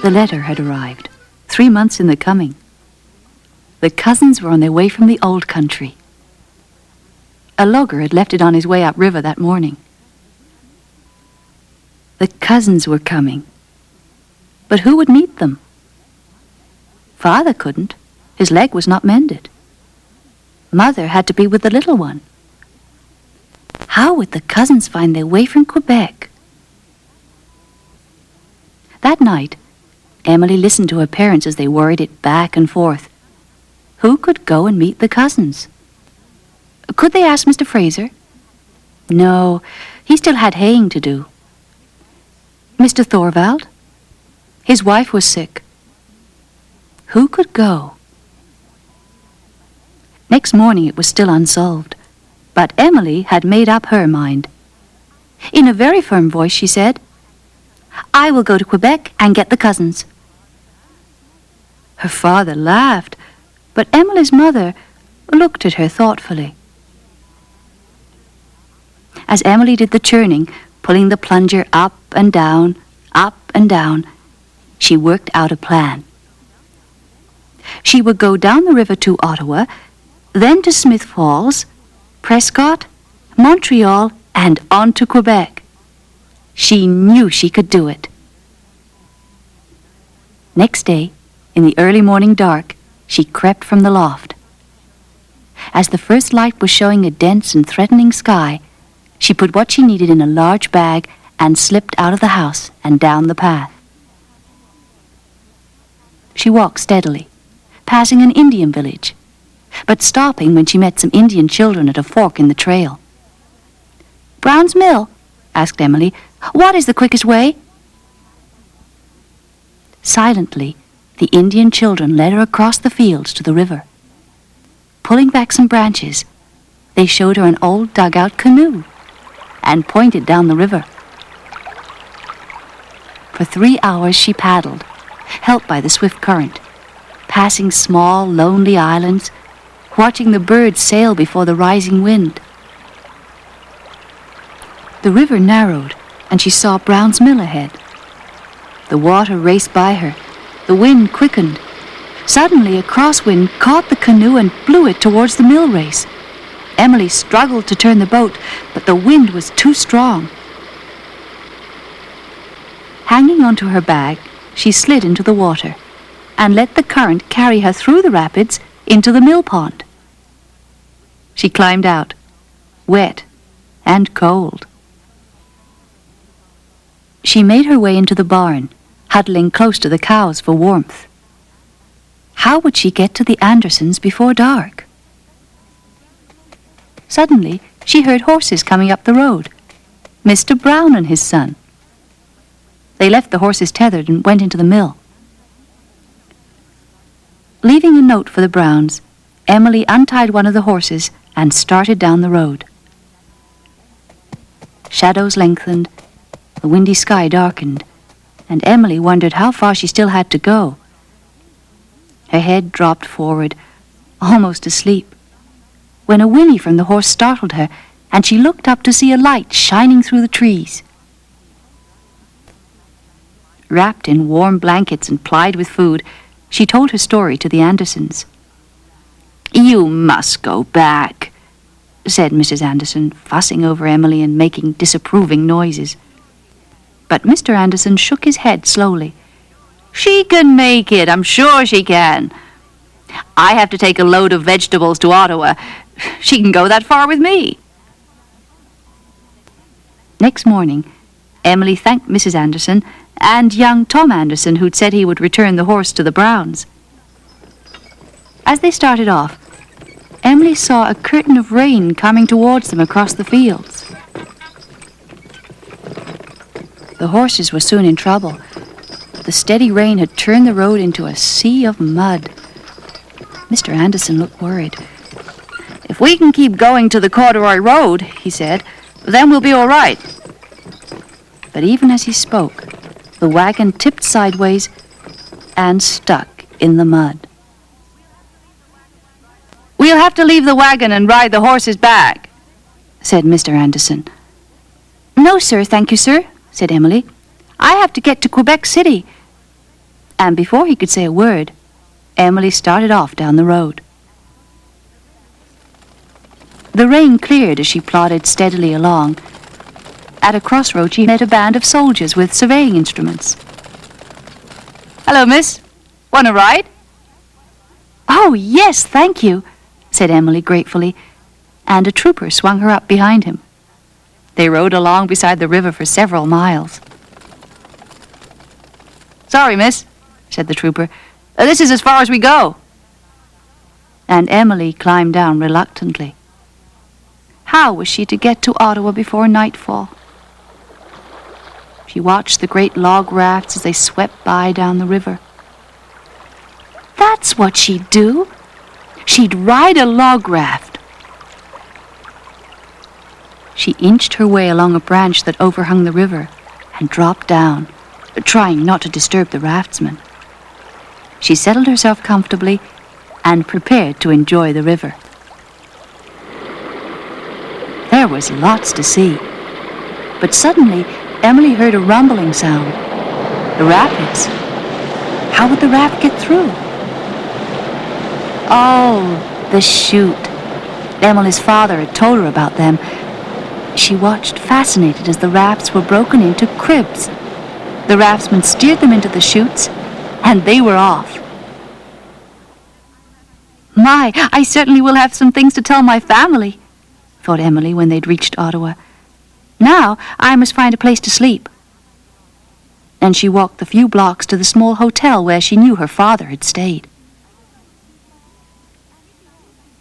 The letter had arrived, 3 months in the coming. The cousins were on their way from the old country. A logger had left it on his way upriver that morning. The cousins were coming. But who would meet them? Father couldn't. His leg was not mended. Mother had to be with the little one. How would the cousins find their way from Quebec? That night, Emilie listened to her parents as they worried it back and forth. Who could go and meet the cousins? Could they ask Mr. Fraser? No, he still had haying to do. Mr. Thorvald? His wife was sick. Who could go? Next morning it was still unsolved, but Emilie had made up her mind. In a very firm voice she said, "I will go to Quebec and get the cousins." Her father laughed, but Emilie's mother looked at her thoughtfully. As Emilie did the churning, pulling the plunger up and down, she worked out a plan. She would go down the river to Ottawa, then to Smith Falls, Prescott, Montreal, and on to Quebec. She knew she could do it. Next day, in the early morning dark, she crept from the loft. As the first light was showing a dense and threatening sky, she put what she needed in a large bag and slipped out of the house and down the path. She walked steadily, passing an Indian village, but stopping when she met some Indian children at a fork in the trail. "Brown's Mill?" asked Emilie. "What is the quickest way?" Silently, the Indian children led her across the fields to the river. Pulling back some branches, they showed her an old dugout canoe and pointed down the river. For 3 hours she paddled, helped by the swift current, passing small, lonely islands, watching the birds sail before the rising wind. The river narrowed, and she saw Brown's Mill ahead. The water raced by her. The wind quickened. Suddenly, a crosswind caught the canoe and blew it towards the mill race. Emilie struggled to turn the boat, but the wind was too strong. Hanging onto her bag, she slid into the water and let the current carry her through the rapids into the mill pond. She climbed out, wet and cold. She made her way into the barn, huddling close to the cows for warmth. How would she get to the Andersons before dark? Suddenly, she heard horses coming up the road. Mr. Brown and his son. They left the horses tethered and went into the mill. Leaving a note for the Browns, Emilie untied one of the horses and started down the road. Shadows lengthened, the windy sky darkened, and Emilie wondered how far she still had to go. Her head dropped forward, almost asleep, when a whinny from the horse startled her, and she looked up to see a light shining through the trees. Wrapped in warm blankets and plied with food, she told her story to the Andersons. "You must go back," said Mrs. Anderson, fussing over Emilie and making disapproving noises. But Mr. Anderson shook his head slowly. "She can make it, I'm sure she can. I have to take a load of vegetables to Ottawa. She can go that far with me." Next morning, Emilie thanked Mrs. Anderson and young Tom Anderson, who'd said he would return the horse to the Browns. As they started off, Emilie saw a curtain of rain coming towards them across the fields. The horses were soon in trouble. The steady rain had turned the road into a sea of mud. Mr. Anderson looked worried. "If we can keep going to the corduroy road," he said, "then we'll be all right." But even as he spoke, the wagon tipped sideways and stuck in the mud. "We'll have to leave the wagon and ride the horses back," said Mr. Anderson. "No, sir, thank you, sir," said Emilie. "I have to get to Quebec City." And before he could say a word, Emilie started off down the road. The rain cleared as she plodded steadily along. At a crossroad, she met a band of soldiers with surveying instruments. "Hello, miss. Want a ride?" "Oh, yes, thank you," said Emilie gratefully, and a trooper swung her up behind him. They rode along beside the river for several miles. "Sorry, miss," said the trooper. "This is as far as we go." And Emilie climbed down reluctantly. How was she to get to Ottawa before nightfall? She watched the great log rafts as they swept by down the river. That's what she'd do. She'd ride a log raft. She inched her way along a branch that overhung the river and dropped down, trying not to disturb the raftsmen. She settled herself comfortably and prepared to enjoy the river. There was lots to see, but suddenly Emilie heard a rumbling sound. The rapids. How would the raft get through? Oh, the chute. Emilie's father had told her about them. She watched fascinated as the rafts were broken into cribs. The raftsmen steered them into the chutes, and they were off. My, I certainly will have some things to tell my family, thought Emilie when they'd reached Ottawa. Now I must find a place to sleep. And she walked the few blocks to the small hotel where she knew her father had stayed.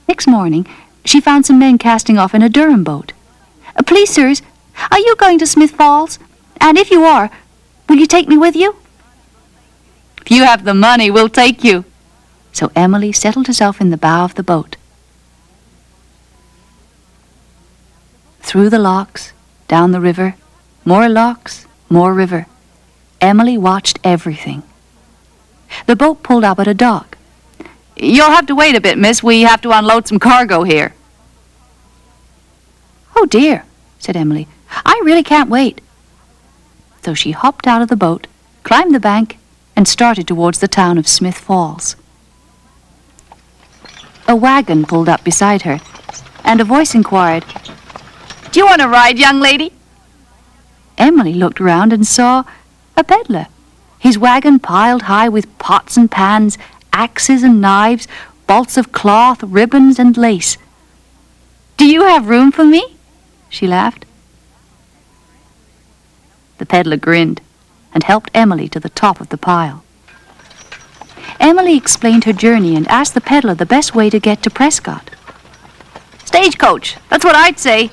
Next morning, she found some men casting off in a Durham boat. "Please, sirs, are you going to Smith Falls? And if you are, will you take me with you?" "If you have the money, we'll take you." So Emilie settled herself in the bow of the boat. Through the locks, down the river, more locks, more river. Emilie watched everything. The boat pulled up at a dock. "You'll have to wait a bit, miss. We have to unload some cargo here." "Oh, dear," said Emilie. "I really can't wait." So she hopped out of the boat, climbed the bank, and started towards the town of Smith Falls. A wagon pulled up beside her, and a voice inquired, "Do you want to ride, young lady?" Emilie looked round and saw a peddler, his wagon piled high with pots and pans, axes and knives, bolts of cloth, ribbons and lace. "Do you have room for me?" she laughed. The peddler grinned and helped Emilie to the top of the pile. Emilie explained her journey and asked the peddler the best way to get to Prescott. "Stagecoach, that's what I'd say."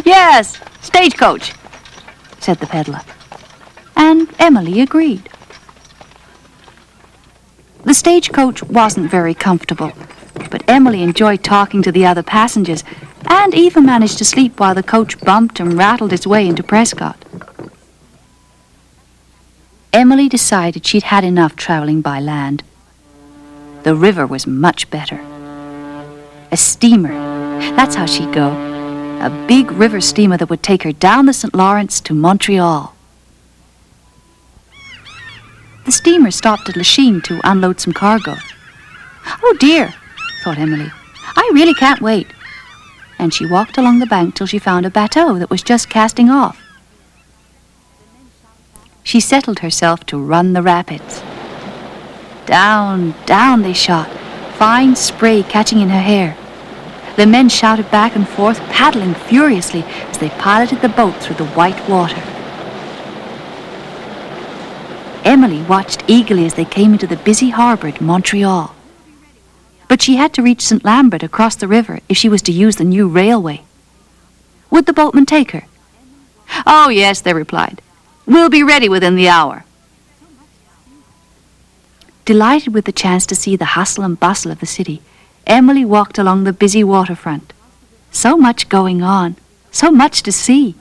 "Yes, stagecoach," said the peddler. And Emilie agreed. The stagecoach wasn't very comfortable, but Emilie enjoyed talking to the other passengers and even managed to sleep while the coach bumped and rattled its way into Prescott. Emilie decided she'd had enough traveling by land. The river was much better. A steamer, that's how she'd go. A big river steamer that would take her down the St. Lawrence to Montreal. The steamer stopped at Lachine to unload some cargo. "Oh dear," thought Emilie, "I really can't wait." And she walked along the bank till she found a bateau that was just casting off. She settled herself to run the rapids. Down, down they shot, fine spray catching in her hair. The men shouted back and forth, paddling furiously as they piloted the boat through the white water. Emilie watched eagerly as they came into the busy harbour at Montreal. But she had to reach St. Lambert across the river if she was to use the new railway. Would the boatman take her? "Oh, yes," they replied. "We'll be ready within the hour." Delighted with the chance to see the hustle and bustle of the city, Emilie walked along the busy waterfront. So much going on, so much to see.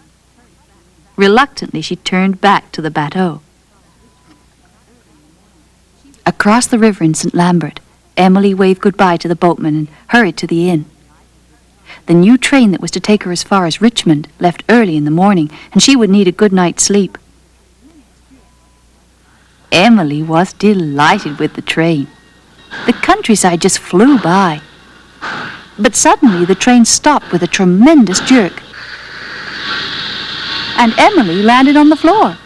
Reluctantly, she turned back to the bateau. Across the river in St. Lambert, Emilie waved goodbye to the boatman and hurried to the inn. The new train that was to take her as far as Richmond left early in the morning, and she would need a good night's sleep. Emilie was delighted with the train. The countryside just flew by. But suddenly the train stopped with a tremendous jerk, and Emilie landed on the floor.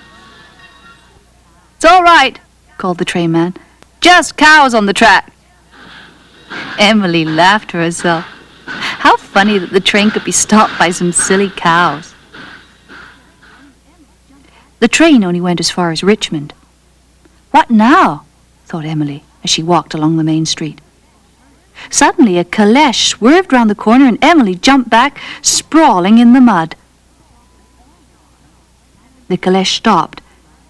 "It's all right," called the trainman. "Just cows on the track." Emilie laughed to herself. How funny that the train could be stopped by some silly cows. The train only went as far as Richmond. "What now?" thought Emilie as she walked along the main street. Suddenly a calèche swerved round the corner and Emilie jumped back, sprawling in the mud. The calèche stopped,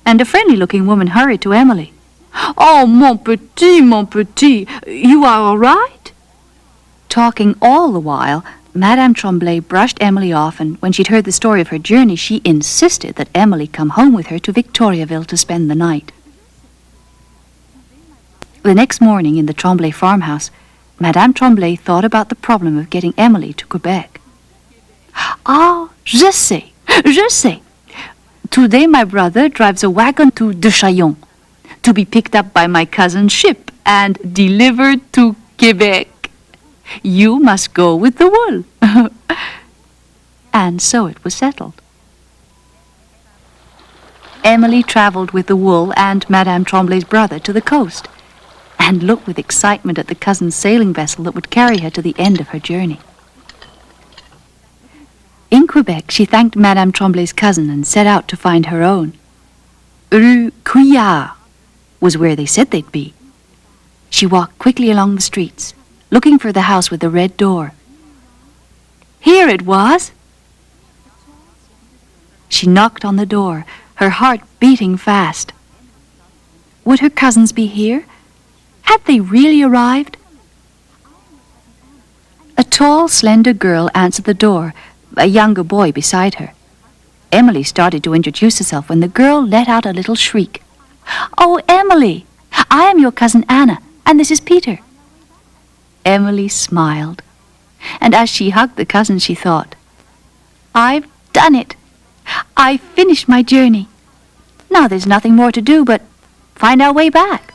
and a friendly-looking woman hurried to Emilie. "Oh, mon petit, you are all right?" Talking all the while, Madame Tremblay brushed Emilie off, and when she'd heard the story of her journey, she insisted that Emilie come home with her to Victoriaville to spend the night. The next morning in the Tremblay farmhouse, Madame Tremblay thought about the problem of getting Emilie to Quebec. "Ah, je sais. Today my brother drives a wagon to de Chaillon to be picked up by my cousin's ship and delivered to Quebec. You must go with the wool." And so it was settled. Emilie travelled with the wool and Madame Tremblay's brother to the coast, and looked with excitement at the cousin's sailing vessel that would carry her to the end of her journey. In Quebec, she thanked Madame Tremblay's cousin and set out to find her own. Rue Couillard was where they said they'd be. She walked quickly along the streets, looking for the house with the red door. Here it was! She knocked on the door, her heart beating fast. Would her cousins be here? Had they really arrived? A tall, slender girl answered the door, a younger boy beside her. Emilie started to introduce herself when the girl let out a little shriek. "Oh, Emilie! I am your cousin Anna, and this is Peter." Emilie smiled, and as she hugged the cousin, she thought, "I've done it. I've finished my journey. Now there's nothing more to do but find our way back."